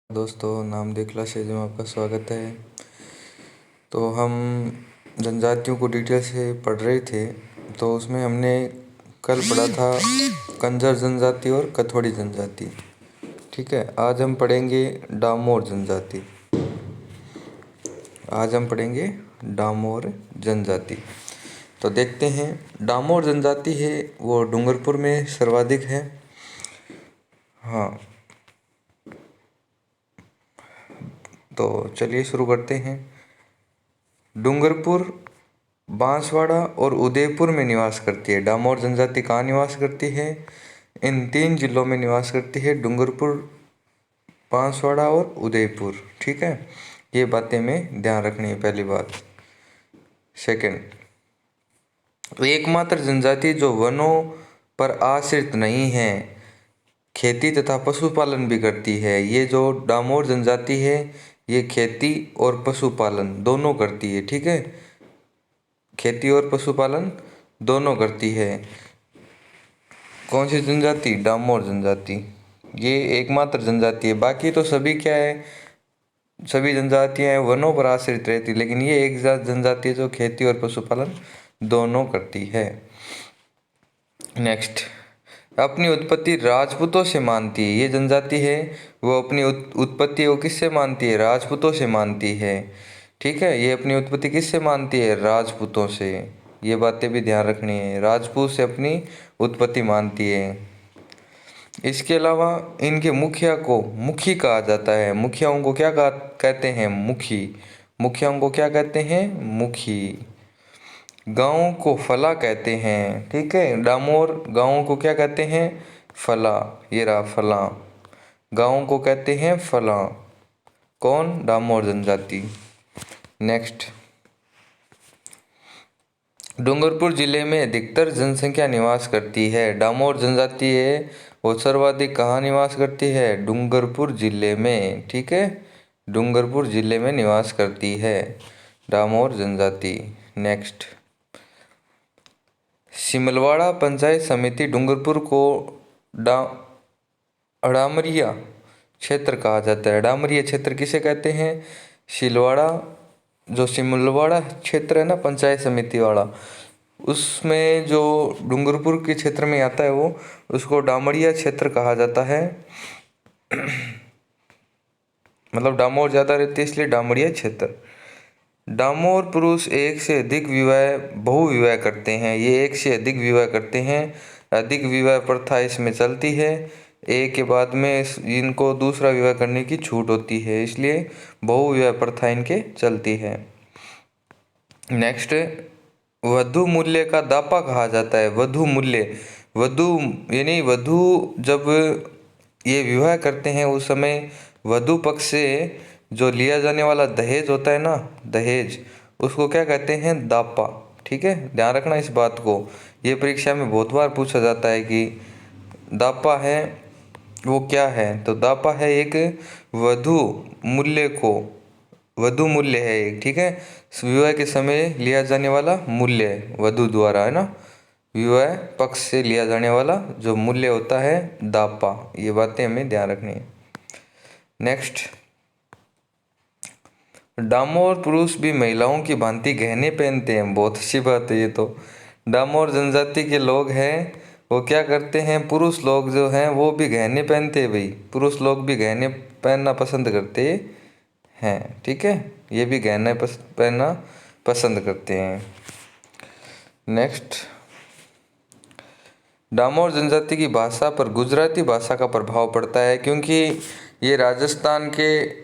दोस्तों, नामदेव क्लासेज में आपका स्वागत है। तो हम जनजातियों को डिटेल से पढ़ रहे थे। तो उसमें हमने कल पढ़ा था कंजर जनजाति और कथोड़ी जनजाति। ठीक है, आज हम पढ़ेंगे डामोर जनजाति। डामोर जनजाति। तो देखते हैं, डामोर जनजाति है वो डूंगरपुर में सर्वाधिक है। हाँ, तो चलिए शुरू करते हैं। डूंगरपुर, बांसवाड़ा और उदयपुर में निवास करती है। डामोर जनजाति कहाँ निवास करती है? इन 3 जिलों में निवास करती है, डूंगरपुर, बांसवाड़ा और उदयपुर। ठीक है, ये बातें में ध्यान रखनी है, पहली बात। सेकंड, तो एकमात्र जनजाति जो वनों पर आश्रित नहीं है, खेती तथा पशुपालन भी करती है। ये जो डामोर जनजाति है, ये खेती और पशुपालन दोनों करती है। ठीक है, खेती और पशुपालन दोनों करती है। कौन सी जनजाति? डामोर जनजाति। ये एकमात्र जनजाति है। बाकी तो सभी क्या है, सभी जनजातियां वनों पर आश्रित रहती, लेकिन ये एक जनजाति है जो खेती और पशुपालन दोनों करती है। नेक्स्ट, अपनी उत्पत्ति राजपूतों से मानती है। ये जनजाति है वो अपनी उत्पत्ति को किससे मानती है? राजपूतों से मानती है। ठीक है, ये अपनी उत्पत्ति किससे मानती है? राजपूतों से। ये बातें भी ध्यान रखनी है, राजपूत से अपनी उत्पत्ति मानती है। इसके अलावा इनके मुखिया को मुखी कहा जाता है। मुखियाओं को क्या कहते हैं? मुखी। मुखियाओं को क्या कहते हैं? मुखी। गाँव को फला कहते हैं। ठीक है, डामोर गाँव को क्या कहते हैं? फला। ये रहा फला, गाँव को कहते हैं फला। कौन? डामोर जनजाति। नेक्स्ट, डूंगरपुर जिले में अधिकतर जनसंख्या निवास करती है। डामोर जनजाति है वो सर्वाधिक कहाँ निवास करती है? डूंगरपुर जिले में। ठीक है, डूंगरपुर जिले में निवास करती है डामोर जनजाति। नेक्स्ट, सिमलवाड़ा पंचायत समिति डूंगरपुर को अडामरिया क्षेत्र कहा जाता है। अडामरिया क्षेत्र किसे कहते हैं? सिलवाड़ा, जो सिमलवाड़ा क्षेत्र है ना पंचायत समिति वाला, उसमें जो डूंगरपुर के क्षेत्र में आता है वो, उसको डामरिया क्षेत्र कहा जाता है। मतलब डामोर ज़्यादा रहती है इसलिए डामरिया क्षेत्र। डामोर पुरुष एक से अधिक विवाह, बहु विवाह करते हैं। ये एक से अधिक विवाह करते हैं। अधिक विवाह प्रथा इसमें चलती है। एक के बाद में इनको दूसरा विवाह करने की छूट होती है, इसलिए बहु विवाह प्रथा इनके चलती है। नेक्स्ट, वधु मूल्य का दापा कहा जाता है। वधु मूल्य, वधु यानी वधु जब ये विवाह करते हैं उस समय वधु पक्ष से जो लिया जाने वाला दहेज होता है ना, दहेज, उसको क्या कहते हैं? दापा। ठीक है, ध्यान रखना इस बात को। ये परीक्षा में बहुत बार पूछा जाता है कि दापा है वो क्या है। तो दापा है एक वधु मूल्य को, वधु मूल्य है एक। ठीक है, विवाह के समय लिया जाने वाला मूल्य वधु द्वारा, है ना, विवाह पक्ष से लिया जाने वाला जो मूल्य होता है, दापा। ये बातें हमें ध्यान रखनी है। नेक्स्ट, डामोर पुरुष भी महिलाओं की भांति गहने पहनते हैं। बहुत अच्छी बात है ये तो। डामोर जनजाति के लोग हैं वो क्या करते हैं? पुरुष लोग जो हैं वो भी गहने पहनते हैं भाई। पुरुष लोग भी गहने पहनना पसंद करते हैं। ठीक है, ये भी गहने पहनना पसंद करते हैं। नेक्स्ट, डामोर जनजाति की भाषा पर गुजराती भाषा का प्रभाव पड़ता है, क्योंकि ये राजस्थान के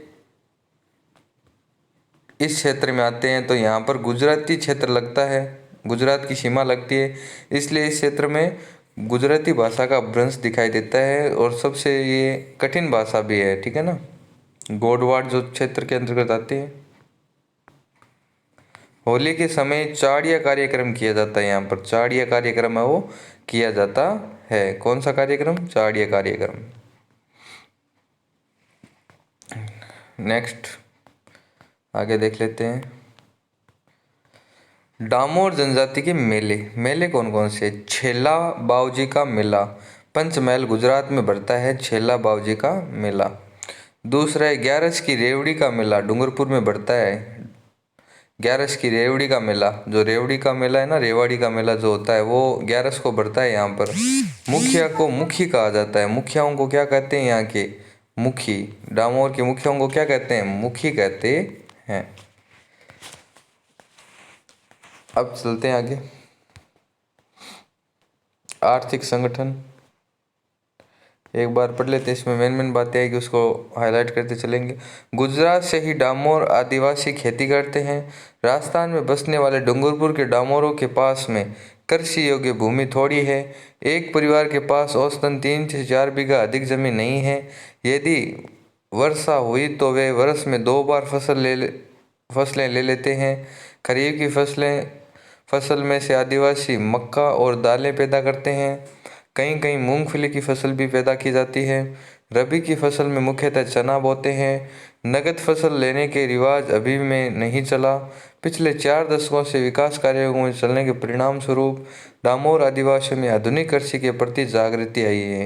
इस क्षेत्र में आते हैं तो यहाँ पर गुजराती क्षेत्र लगता है, गुजरात की सीमा लगती है, इसलिए इस क्षेत्र में गुजराती भाषा का भ्रंश दिखाई देता है और सबसे ये कठिन भाषा भी है। ठीक है ना, गोडवाड़ जो क्षेत्र के अंतर्गत आते हैं। होली के समय चाड़िया कार्यक्रम किया जाता है। यहाँ पर चाड़िया कार्यक्रम है वो किया जाता है। कौन सा कार्यक्रम? चाड़िया कार्यक्रम। नेक्स्ट, आगे देख लेते हैं। डामोर जनजाति के मेले। मेले कौन कौन से? छेला बावजी का मेला। पंचमहल गुजरात में बढ़ता है छेला बावजी का मेला। दूसरा है ग्यारस की रेवड़ी का मेला, डूंगरपुर में बढ़ता है। ग्यारस की रेवड़ी का मेला, जो रेवड़ी का मेला है ना, रेवाड़ी का मेला जो होता है वो ग्यारस को बढ़ता है यहाँ पर। मुखिया को मुखी कहा जाता है, मुखियाओं को क्या कहते हैं यहाँ के? मुखी। डामोर के मुखियाओं को क्या कहते हैं? मुखी कहते हैं। अब चलते हैं आगे। आर्थिक संगठन एक बार पढ़ लेते हैं, इसमें मेन मेन बातें आएगी उसको हाईलाइट करते चलेंगे। गुजरात से ही डामोर आदिवासी खेती करते हैं। राजस्थान में बसने वाले डूंगरपुर के डामोरों के पास में कृषि योग्य भूमि थोड़ी है। एक परिवार के पास औसतन 3 से 4 बीघा अधिक जमीन नहीं है। यदि वर्षा हुई तो वे वर्ष में 2 बार फसलें ले लेते हैं। खरीफ की फसल में से आदिवासी मक्का और दालें पैदा करते हैं। कहीं कहीं मूंगफली की फसल भी पैदा की जाती है। रबी की फसल में मुख्यतः चना बोते हैं। नगद फसल लेने के रिवाज अभी में नहीं चला। पिछले 4 दशकों से विकास कार्यों में चलने के परिणाम स्वरूप डामोर आदिवासियों में आधुनिक कृषि के प्रति जागृति आई है।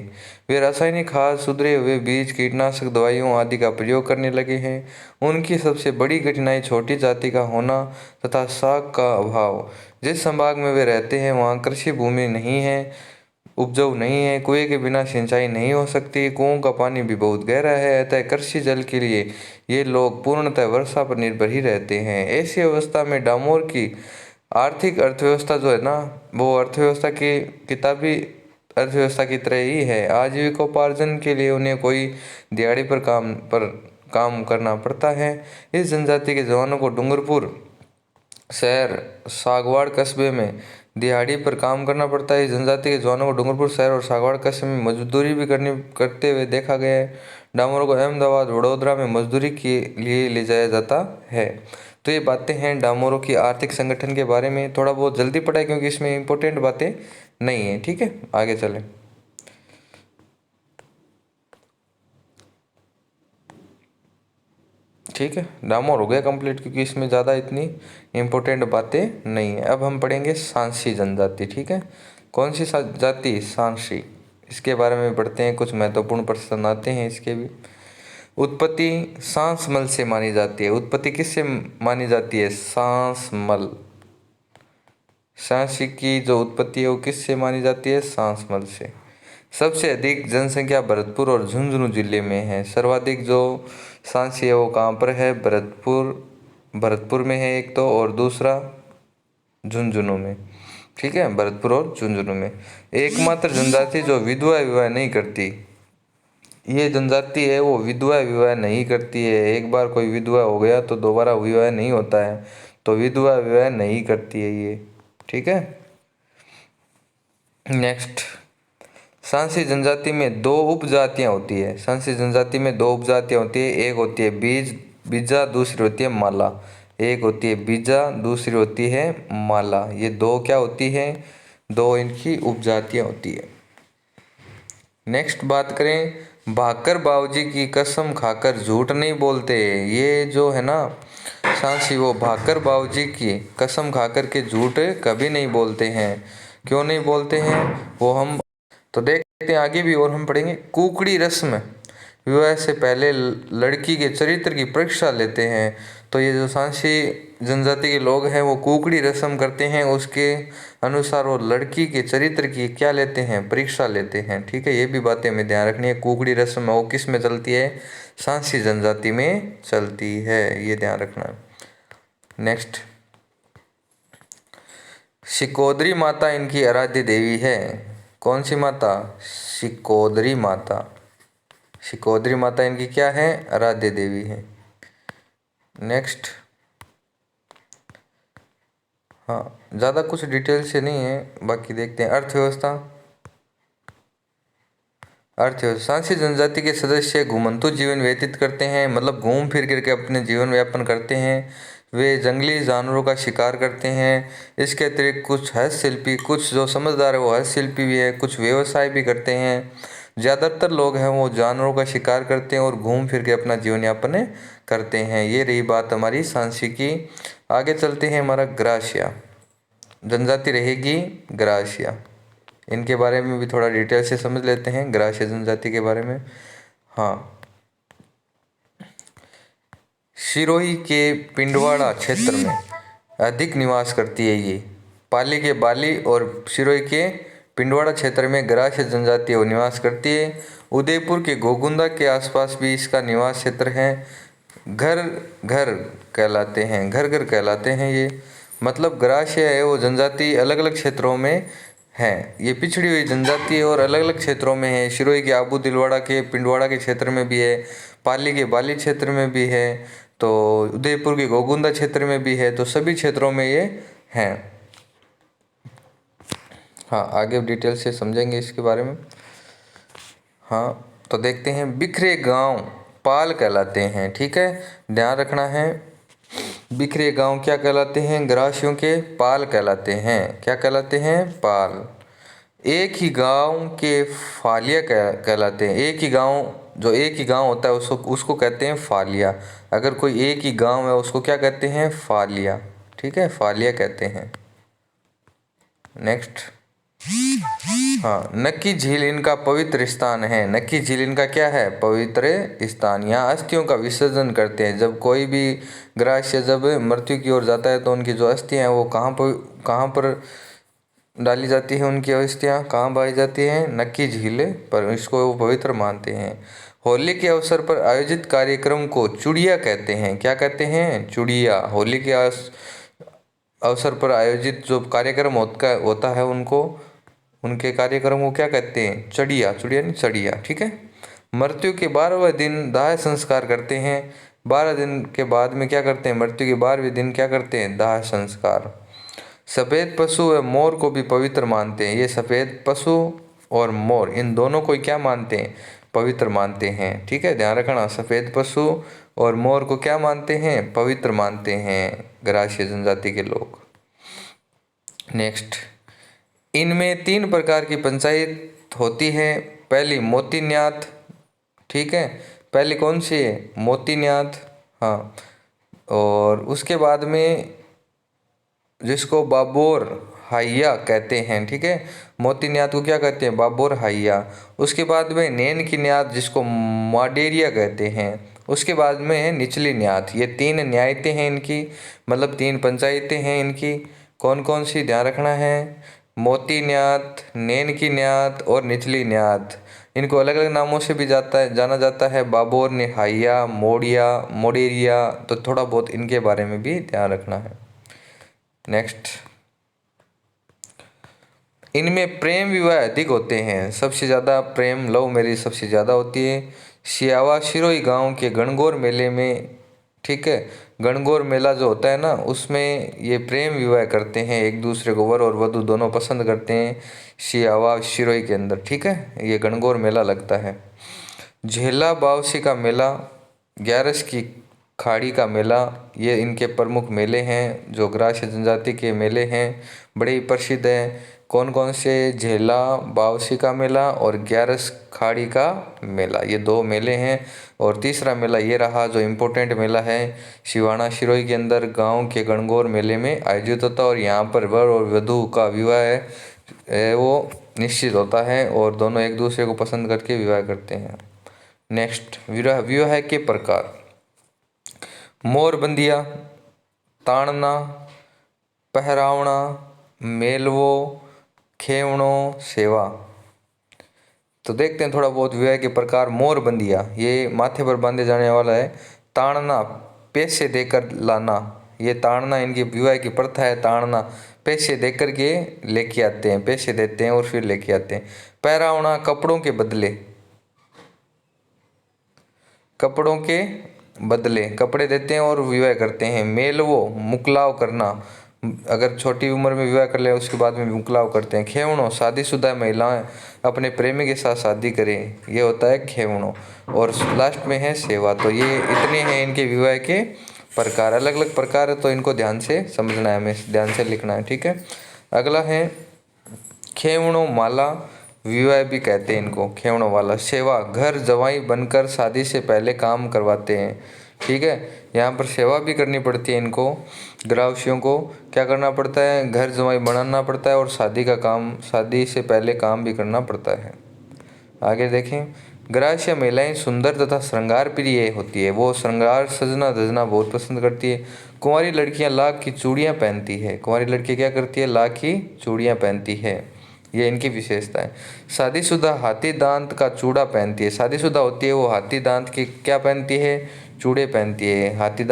वे रासायनिक खाद, सुधरे हुए बीज, कीटनाशक दवाइयों आदि का प्रयोग करने लगे हैं। उनकी सबसे बड़ी कठिनाई छोटी जाति का होना तथा साख का अभाव। जिस संभाग में वे रहते हैं वहाँ कृषि भूमि नहीं है, उपजाऊ नहीं है। कुएं के बिना सिंचाई नहीं हो सकती। कुओं का पानी भी बहुत गहरा है, अतः कृषि जल के लिए ये लोग पूर्णतः वर्षा पर निर्भर ही रहते हैं। ऐसी अवस्था में डामोर की आर्थिक अर्थव्यवस्था जो है ना, वो अर्थव्यवस्था की किताबी अर्थव्यवस्था की तरह ही है। आजीविकोपार्जन के लिए उन्हें कोई दिहाड़ी पर काम करना पड़ता है। इस जनजाति के जवानों को डूंगरपुर शहर सागवाड़ कस्बे में दिहाड़ी पर काम करना पड़ता है। इस जनजाति के जवानों को डूंगरपुर शहर और सागवाड़ कस्बे में मजदूरी भी करते हुए देखा गया है। डामोरों को अहमदाबाद, वडोदरा में मजदूरी के लिए ले जाया जाता है। तो ये बातें हैं डामोरों की आर्थिक संगठन के बारे में। थोड़ा बहुत जल्दी पढ़ा है क्योंकि इसमें इंपॉर्टेंट बातें नहीं है। ठीक है, आगे चलें। ठीक है, डामोर हो गया कंप्लीट क्योंकि इसमें ज़्यादा इतनी इम्पोर्टेंट बातें नहीं है। अब हम पढ़ेंगे सांसी जनजाति। ठीक है, कौन सी जाति? सांसी। इसके बारे में पढ़ते हैं, कुछ महत्वपूर्ण प्रश्न आते हैं इसके भी। उत्पत्ति सांसमल से मानी जाती है। उत्पत्ति किससे मानी जाती है? सांसमल। सांसी की जो उत्पत्ति है वो किससे मानी जाती है? सांसमल से। सबसे अधिक जनसंख्या भरतपुर और झुंझुनू जिले में है। सर्वाधिक जो सांसी है वो कहाँ पर है? भरतपुर में है एक तो, और दूसरा झुंझुनू में। ठीक है, भरतपुर और झुंझुनू में। एकमात्र जनजाति जो विधवा विवाह नहीं करती, ये जनजाति है वो विधवा विवाह नहीं करती है। एक बार कोई विधवा हो गया तो दोबारा विवाह नहीं होता है, तो विधवा विवाह नहीं करती है ये। ठीक है, नेक्स्ट। सांसी जनजाति में 2 उपजातियां होती है। सांसी जनजाति में 2 उपजातियां होती है। एक होती है बीजा, दूसरी होती है माला। एक होती है बीजा, दूसरी होती है माला। ये 2 क्या होती है? 2 इनकी उपजातियां होती है। नेक्स्ट बात करें, भाकर बाबूजी की कसम खाकर झूठ नहीं बोलते। ये जो है ना सांसी, वो भाकर बाबूजी की कसम खाकर के झूठ कभी नहीं बोलते हैं। क्यों नहीं बोलते हैं वो हम तो देखते हैं आगे भी। और हम पढ़ेंगे कुकड़ी रस्म। विवाह से पहले लड़की के चरित्र की परीक्षा लेते हैं। तो ये जो सांसी जनजाति के लोग हैं वो कुकड़ी रस्म करते हैं, उसके अनुसार वो लड़की के चरित्र की क्या लेते हैं? परीक्षा लेते हैं। ठीक है, ये भी बातें हमें ध्यान रखनी है। कुकड़ी रस्म वो किस में चलती है? सांसी जनजाति में चलती है, ये ध्यान रखना। नेक्स्ट, शिकोदरी माता इनकी आराध्य देवी है। कौन सी माता? शिकोदरी माता। शिकोदरी माता इनकी क्या है? आराध्य देवी है। नेक्स्ट, हाँ ज़्यादा कुछ डिटेल से नहीं है, बाकी देखते हैं। अर्थव्यवस्था सांसी जनजाति के सदस्य घुमंतु जीवन व्यतीत करते हैं, मतलब घूम फिर करके अपने जीवन यापन करते हैं। वे जंगली जानवरों का शिकार करते हैं। इसके अतिरिक्त कुछ हस्तशिल्पी, कुछ जो समझदार है वो हस्तशिल्पी भी है, कुछ व्यवसाय भी करते हैं। ज़्यादातर लोग हैं वो जानवरों का शिकार करते हैं और घूम फिर के अपना जीवन यापन करते हैं। ये रही बात हमारी सांसी की। आगे चलते हैं, हमारा ग्रासिया जनजाति रहेगी। ग्रासिया, इनके बारे में भी थोड़ा डिटेल से समझ लेते हैं, ग्रासिया जनजाति के बारे में। हाँ, सिरोही के पिंडवाड़ा क्षेत्र में अधिक निवास करती है। ये पाली के बाली और सिरोही के पिंडवाड़ा क्षेत्र में ग्रास्य जनजाति वो निवास करती है। उदयपुर के गोगुंदा के आसपास भी इसका निवास क्षेत्र है। घर घर कहलाते हैं, घर घर कहलाते हैं ये। मतलब ग्रास्य है वो जनजाति अलग अलग क्षेत्रों में है। ये पिछड़ी हुई जनजाति है और अलग अलग क्षेत्रों में है। सिरोही के आबू दिलवाड़ा के पिंडवाड़ा के क्षेत्र में भी है, पाली के बाली क्षेत्र में भी है, तो उदयपुर के गोगुंदा क्षेत्र में भी है, तो सभी क्षेत्रों में ये हैं। हाँ, आगे डिटेल से समझेंगे इसके बारे में। हाँ, तो देखते हैं। बिखरे गांव पाल कहलाते हैं, ठीक है, ध्यान रखना है। बिखरे गांव क्या कहलाते हैं? ग्रासियों के पाल कहलाते हैं। क्या कहलाते हैं? पाल। एक ही गांव के फालिया कहलाते हैं। एक ही गांव, जो एक ही गांव होता है उसको कहते हैं फालिया। अगर कोई एक ही गांव है उसको क्या कहते हैं? फालिया, ठीक है, फालिया कहते हैं। नेक्स्ट। हाँ, नक्की झील इनका पवित्र स्थान है। नक्की झील इनका क्या है? पवित्र स्थान। यहाँ अस्थियों का विसर्जन करते हैं। जब कोई भी ग्रास्य जब मृत्यु की ओर जाता है तो उनकी जो अस्थियाँ हैं वो कहाँ पर डाली जाती है? उनकी अस्थियाँ कहाँ बहाई जाती हैं? नक्की झील पर। इसको वो पवित्र मानते हैं। होली के अवसर पर आयोजित कार्यक्रम को चुड़िया कहते हैं। क्या कहते हैं? चुड़िया। होली के अवसर पर आयोजित जो कार्यक्रम होता है उनके कार्यक्रम को क्या कहते हैं? चड़िया। चुड़िया नहीं, चड़िया, ठीक है। मृत्यु के 12वें दिन दाह संस्कार करते हैं। 12 दिन के बाद में क्या करते हैं? मृत्यु के 12वें दिन क्या करते हैं? दाह संस्कार। सफ़ेद पशु व मोर को भी पवित्र मानते हैं। ये सफ़ेद पशु और मोर इन दोनों को क्या मानते हैं? पवित्र मानते हैं, ठीक है, ध्यान रखना। सफ़ेद पशु और मोर को क्या मानते हैं? पवित्र मानते हैं ग्रास्य जनजाति के लोग। नेक्स्ट। इनमें 3 प्रकार की पंचायत होती है। पहली मोती न्यात, ठीक है, पहली कौन सी है? मोती न्यात। हाँ, और उसके बाद में जिसको बाबोर हाइया कहते हैं, ठीक है, मोती न्यात को क्या कहते हैं? बाबोर हाइया। उसके बाद में नैन की न्यात जिसको माडेरिया कहते हैं। उसके बाद में है निचली न्यात। ये 3 न्यायतें हैं इनकी, मतलब 3 पंचायतें हैं इनकी। कौन कौन सी? ध्यान रखना है। मोती न्यात, नैन की न्यात और निचली न्यात। इनको अलग अलग नामों से भी जाना जाता है। बाबोर, निहाइया, मोड़िया, मोडेरिया। तो थोड़ा बहुत इनके बारे में भी ध्यान रखना है। नेक्स्ट। इनमें प्रेम विवाह अधिक होते हैं। सबसे ज़्यादा प्रेम लव मैरिज सबसे ज़्यादा होती है। सियावा सिरोही गांव के गणगौर मेले में, ठीक है, गणगौर मेला जो होता है ना उसमें ये प्रेम विवाह करते हैं। एक दूसरे को वर और वधू दोनों पसंद करते हैं सियावा सिरोही के अंदर, ठीक है। ये गणगौर मेला लगता है। झेला बावसी का मेला, ग्यारस की खाड़ी का मेला, ये इनके प्रमुख मेले हैं जो ग्रास्य जनजाति के मेले हैं, बड़े ही प्रसिद्ध हैं। कौन कौन से? झेला बावसी का मेला और ग्यारस खाड़ी का मेला, ये 2 मेले हैं। और तीसरा मेला ये रहा जो इम्पोर्टेंट मेला है, सिवाना सिरोही के अंदर गांव के गणगौर मेले में आयोजित होता है। और यहाँ पर वर और वधू का विवाह है वो निश्चित होता है और दोनों एक दूसरे को पसंद करके विवाह करते हैं। नेक्स्ट। विवाह के प्रकार। मोरबंदिया, ताड़ना, पहरावना, मेलवो, खेवणो, सेवा। तो देखते हैं थोड़ा बहुत विवाह के प्रकार। मोरबंदिया, ये माथे पर बांधे जाने वाला है। ताड़ना, पैसे देकर लाना, ये ताड़ना इनकी विवाह की प्रथा है। ताड़ना, पैसे देकर के लेके आते हैं, पैसे देते हैं और फिर लेके आते हैं। पहरावना, कपड़ों के बदले, कपड़ों के बदले कपड़े देते हैं और विवाह करते हैं। मेलवो, मुकलाव करना, अगर छोटी उम्र में विवाह कर ले उसके बाद में मुकलाव करते हैं। खेवणो, शादीशुदा महिलाएं अपने प्रेमी के साथ शादी करें, ये होता है खेवणो। और लास्ट में है सेवा। तो ये इतने हैं इनके विवाह के प्रकार, अलग अलग प्रकार है, तो इनको ध्यान से समझना है, हमें ध्यान से लिखना है, ठीक है। अगला है खेवणो माला, विवाह भी कहते हैं इनको, खेवणों वाला। सेवा, घर जवाई बनकर शादी से पहले काम करवाते हैं, ठीक है। यहाँ पर सेवा भी करनी पड़ती है इनको, ग्राहसियों को क्या करना पड़ता है? घर जवाई बनाना पड़ता है और शादी का काम, शादी से पहले काम भी करना पड़ता है। आगे देखें। ग्राह्य महिलाएं सुंदर तथा श्रृंगार प्रिय होती है, वो श्रृंगार सजना धजना बहुत पसंद करती है। कुंवारी लड़कियां लाख की चूड़ियां पहनती है, कुंवारी लड़की क्या करती है, लाख की चूड़ियां पहनती है, ये इनकी विशेषता है। शादीशुदा हाथी दांत का चूड़ा पहनती है, शादीशुदा होती है वो हाथी दांत की क्या पहनती है, चूड़े पहनती है। हाथी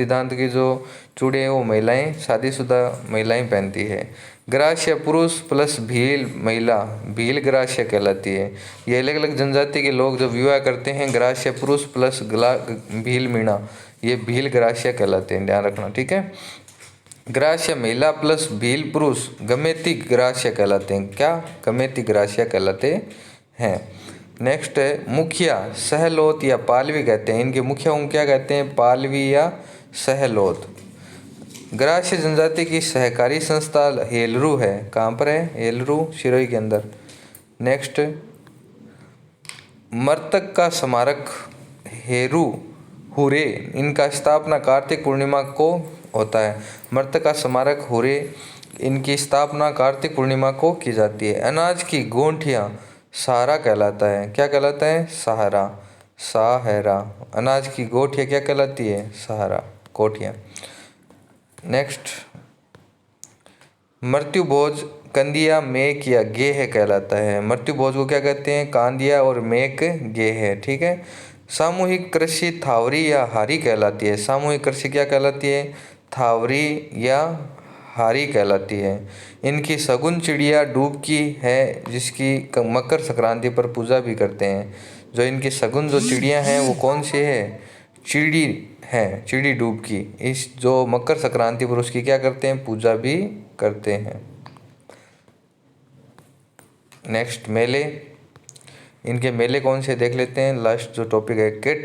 दांत की जो चूड़े हैं वो महिलाएं, शादीशुदा महिलाएं पहनती है। ग्राह्य पुरुष प्लस भील महिला, भील ग्राह्य कहलाती है। ये अलग अलग जनजाति के लोग जो विवाह करते हैं, ग्राह्य पुरुष प्लस भील मीणा, ये भील ग्राह्य कहलाते हैं, ध्यान रखना, ठीक है। ग्राह्य महिला प्लस भील पुरुष गमेती ग्राह्य कहलाते हैं, क्या, गमेती ग्राह्य कहलाते हैं। नेक्स्ट है मुखिया सहलोत या पालवी कहते हैं, इनके मुखिया को क्या कहते हैं, पालवी या सहलोत। ग्राह्य जनजाति की सहकारी संस्था हेलरू है, कहाँ पर है, हेलरू सिरोही के अंदर। नेक्स्ट मर्तक का स्मारक हेरू हुरे, इनका स्थापना कार्तिक पूर्णिमा को होता है। मर्तक का स्मारक हुरे, इनकी स्थापना कार्तिक पूर्णिमा को की जाती है। अनाज की गोंठियाँ सहारा कहलाता है, क्या कहलाता है, सहारा, साहरा। अनाज की गोठियाँ क्या कहलाती है, सहारा, गोठियाँ। नेक्स्ट मृत्यु भोज कंदिया मेक या गेह कहलाता है, मृत्यु भोज को क्या कहते हैं, कांदिया और मेक गेह, ठीक है। सामूहिक कृषि थावरी या हारी कहलाती है, सामूहिक कृषि क्या कहलाती है, थावरी या हारी कहलाती है। इनकी शगुन चिड़िया डूबकी है, जिसकी मकर संक्रांति पर पूजा भी करते हैं। जो इनकी शगुन जो चिड़िया हैं वो कौन सी है, चिड़ी है, चिड़ी डूबकी। इस जो मकर संक्रांति पर उसकी क्या करते हैं, पूजा भी करते हैं। नेक्स्ट मेले, इनके मेले कौन से देख लेते हैं। लास्ट जो टॉपिक है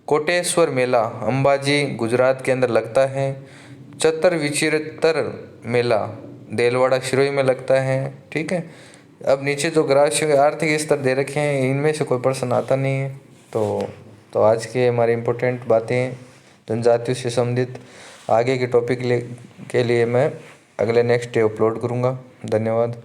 कोटेश्वर मेला अंबाजी गुजरात के अंदर लगता है। चतर विचित्र मेला देलवाड़ा सिरोही में लगता है, ठीक है। अब नीचे जो ग्राह्य आर्थिक स्तर दे रखे हैं, इनमें से कोई प्रश्न आता नहीं है। तो आज के हमारे इम्पोर्टेंट बातें जनजातियों से संबंधित आगे के टॉपिक के लिए मैं अगले नेक्स्ट डे अपलोड करूँगा। धन्यवाद।